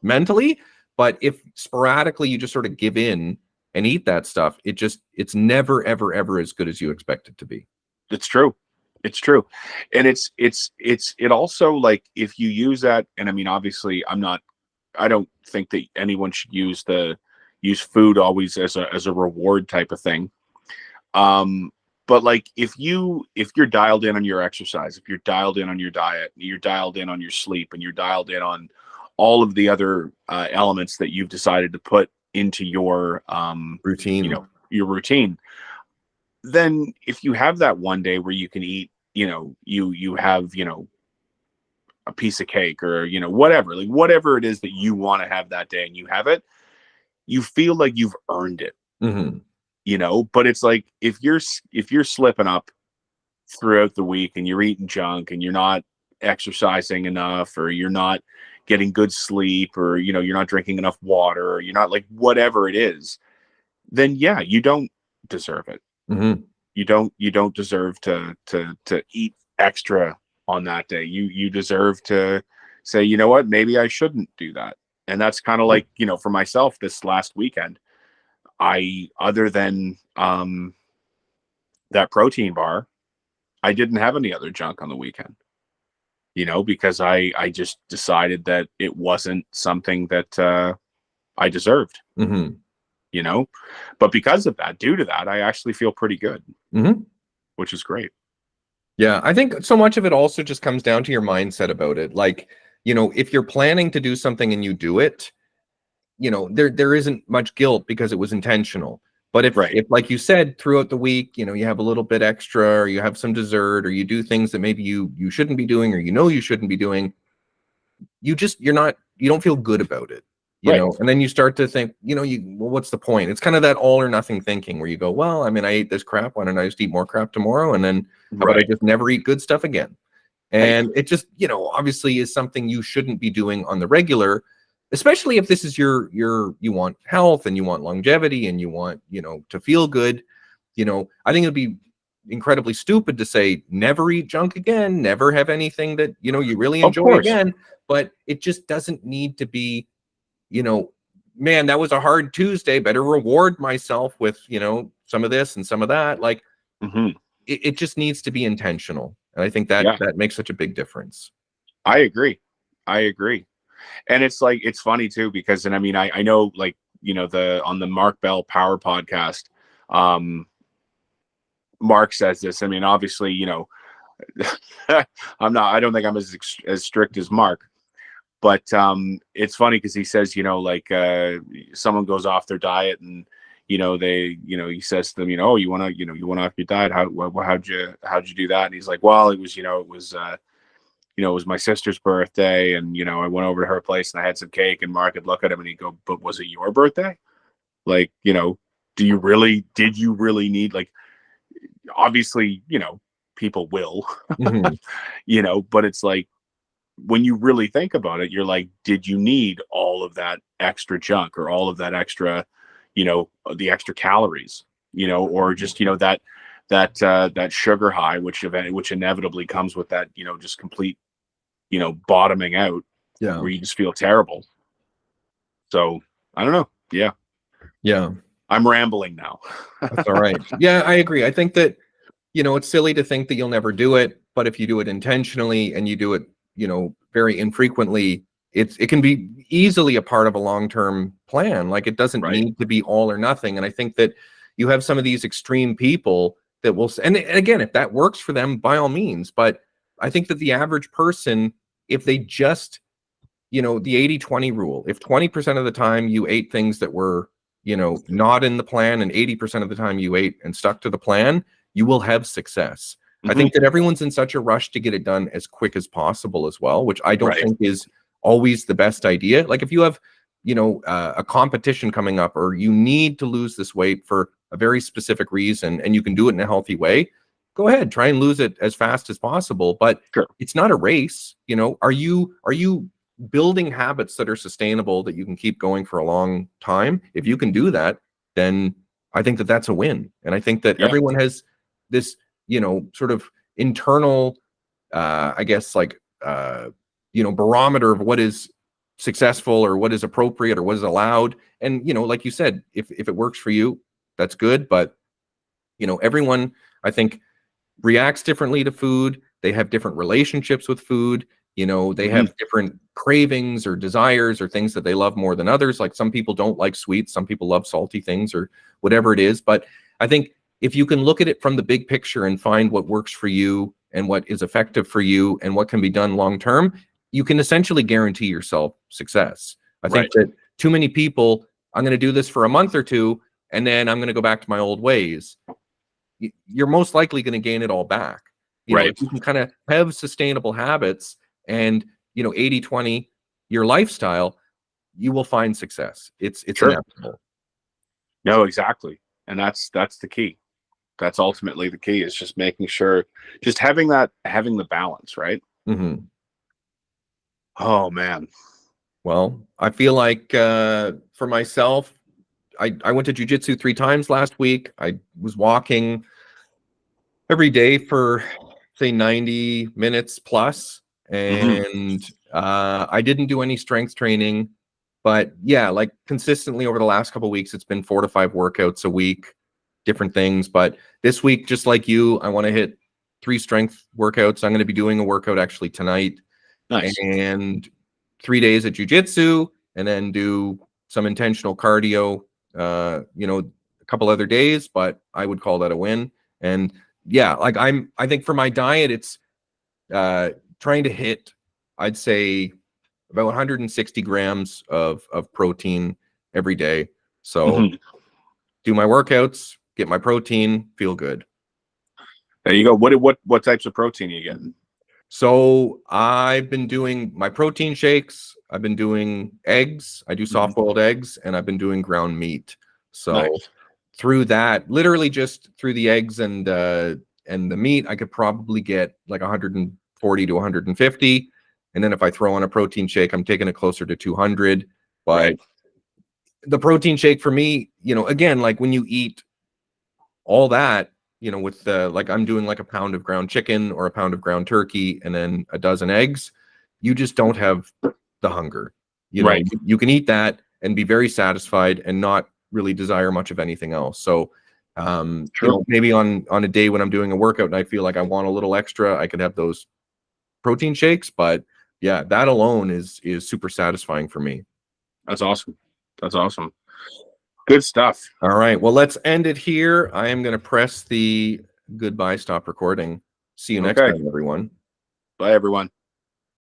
Speaker 1: mentally. But if sporadically you just sort of give in and eat that stuff, it's never, ever, ever as good as you expect it to be.
Speaker 2: It's true. It's true. And it also, like, if you use that, and I mean, obviously I don't think that anyone should use food always as a reward type of thing. But, like, if you're dialed in on your exercise, if you're dialed in on your diet, you're dialed in on your sleep, and you're dialed in on all of the other elements that you've decided to put into your
Speaker 1: routine,
Speaker 2: your routine, then if you have that one day where you can eat, you have, a piece of cake, or, whatever, like, whatever it is that you want to have that day, and you have it, you feel like you've earned it.
Speaker 1: Mm-hmm.
Speaker 2: But it's like, if you're slipping up throughout the week, and you're eating junk, and you're not exercising enough, or you're not getting good sleep, or you're not drinking enough water, or you're not, like, whatever it is, then yeah, you don't deserve it.
Speaker 1: Mm-hmm.
Speaker 2: You don't deserve to eat extra on that day. You deserve to say, you know what, maybe I shouldn't do that. And that's kind of like, for myself, this last weekend, other than that protein bar, I didn't have any other junk on the weekend, because I just decided that it wasn't something that I deserved.
Speaker 1: Mm-hmm.
Speaker 2: But because of that, due to that, I actually feel pretty good, which is great.
Speaker 1: Yeah, I think so much of it also just comes down to your mindset about it. Like, if you're planning to do something and you do it, there isn't much guilt because it was intentional. But if like you said, throughout the week, you have a little bit extra, or you have some dessert, or you do things that maybe you shouldn't be doing, or you shouldn't be doing, you don't feel good about it. And then you start to think, well, what's the point? It's kind of that all or nothing thinking, where you go, well, I mean, I ate this crap. Why don't I just eat more crap tomorrow? And then how about I just never eat good stuff again? And it just, obviously is something you shouldn't be doing on the regular, especially if this is you want health, and you want longevity, and you want, to feel good. I think it'd be incredibly stupid to say never eat junk again, never have anything that you really
Speaker 2: Of
Speaker 1: enjoy
Speaker 2: course.
Speaker 1: again. But it just doesn't need to be, man, that was a hard Tuesday, better reward myself with some of this and some of that. Like,
Speaker 2: Hmm.
Speaker 1: it just needs to be intentional, and I think that
Speaker 2: Yeah,
Speaker 1: that makes such a big difference.
Speaker 2: I agree. I agree. And it's like, it's funny too, because, and I mean, I know, like, on the Mark Bell Power podcast, um, Mark says this. I mean, obviously, I don't think I'm as strict as Mark, but it's funny because he says, like, someone goes off their diet, and he says to them, oh, you want off your diet, how'd you do that? And he's like, well, it was my sister's birthday, and I went over to her place and I had some cake, and Mark would look at him and he'd go, but was it your birthday? Like, did you really need, like, obviously, people will,
Speaker 1: Mhm.
Speaker 2: but it's like, when you really think about it, you're like, did you need all of that extra junk, or all of that extra, the extra calories, or just, that sugar high, which inevitably comes with that, just complete, bottoming out,
Speaker 1: Yeah.
Speaker 2: where you just feel terrible. So I don't know. Yeah.
Speaker 1: Yeah.
Speaker 2: I'm rambling now.
Speaker 1: That's all right. Yeah, I agree. I think that, it's silly to think that you'll never do it, but if you do it intentionally and you do it, very infrequently, it can be easily a part of a long-term plan. Like, it doesn't
Speaker 2: Right.
Speaker 1: need to be all or nothing. And I think that you have some of these extreme people that will, and again, if that works for them, by all means. But I think that the average person, if they just, the 80-20 rule, if 20% of the time you ate things that were, not in the plan, and 80% of the time you ate and stuck to the plan, you will have success. I
Speaker 2: Hmm.
Speaker 1: think that everyone's in such a rush to get it done as quick as possible as well, which I don't
Speaker 2: Right.
Speaker 1: think is always the best idea. Like, if you have, a competition coming up, or you need to lose this weight for a very specific reason, and you can do it in a healthy way, go ahead, try and lose it as fast as possible. But
Speaker 2: Sure.
Speaker 1: it's not a race. Are you building habits that are sustainable, that you can keep going for a long time? If you can do that, then I think that that's a win. And I think that
Speaker 2: Yeah.
Speaker 1: everyone has this, sort of internal, I guess, like, barometer of what is successful, or what is appropriate, or what is allowed. And, like you said, if it works for you, that's good. But, everyone, I think, reacts differently to food. They have different relationships with food. They
Speaker 2: Hmm.
Speaker 1: have different cravings or desires, or things that they love more than others. Like, some people don't like sweets, some people love salty things, or whatever it is. But I think if you can look at it from the big picture and find what works for you, and what is effective for you, and what can be done long term, you can essentially guarantee yourself success. I think
Speaker 2: Right.
Speaker 1: that too many people, I'm going to do this for a month or two, and then I'm going to go back to my old ways. You're most likely going to gain it all back. If
Speaker 2: Right.
Speaker 1: you can kind of have sustainable habits, and 80-20 your lifestyle, you will find success. It's
Speaker 2: Sure.
Speaker 1: inevitable.
Speaker 2: No, exactly. And that's the key. That's ultimately the key, is just making sure, just having the balance, right?
Speaker 1: Hmm.
Speaker 2: Oh man.
Speaker 1: Well, I feel like, for myself, I went to jujitsu 3 times last week. I was walking every day for, say, 90 minutes plus.
Speaker 2: Hmm.
Speaker 1: And I didn't do any strength training. But yeah, like, consistently over the last couple of weeks, it's been 4 to 5 workouts a week, different things. But this week, just like you, I want to hit 3 strength workouts. I'm going to be doing a workout actually tonight,
Speaker 2: Nice.
Speaker 1: and 3 days at jujitsu, and then do some intentional cardio, a couple other days. But I would call that a win. And yeah, like, I think for my diet, it's trying to hit, I'd say, about 160 grams of protein every day. So
Speaker 2: Hmm.
Speaker 1: do my workouts, get my protein, feel good.
Speaker 2: There you go. What types of protein are you getting?
Speaker 1: So I've been doing my protein shakes. I've been doing eggs. I do
Speaker 2: Mhm.
Speaker 1: soft boiled eggs, and I've been doing ground meat. So
Speaker 2: Nice.
Speaker 1: through that, literally just through the eggs and the meat, I could probably get like 140 to 150. And then if I throw on a protein shake, I'm taking it closer to 200. But
Speaker 2: Right.
Speaker 1: the protein shake for me, again, like, when you eat all that, you know, with the, like I'm doing like a pound of ground chicken or a pound of ground turkey and then a dozen eggs, you just don't have the hunger. You know,
Speaker 2: Right.
Speaker 1: you can eat that and be very satisfied and not really desire much of anything else. So you know, maybe on a day when I'm doing a workout and I feel like I want a little extra, I could have those protein shakes. But yeah, that alone is super satisfying for me.
Speaker 2: That's awesome. That's awesome. Good stuff.
Speaker 1: All right, well, let's end it here. I am going to press the goodbye, stop recording. See you next time, everyone.
Speaker 2: Bye, everyone.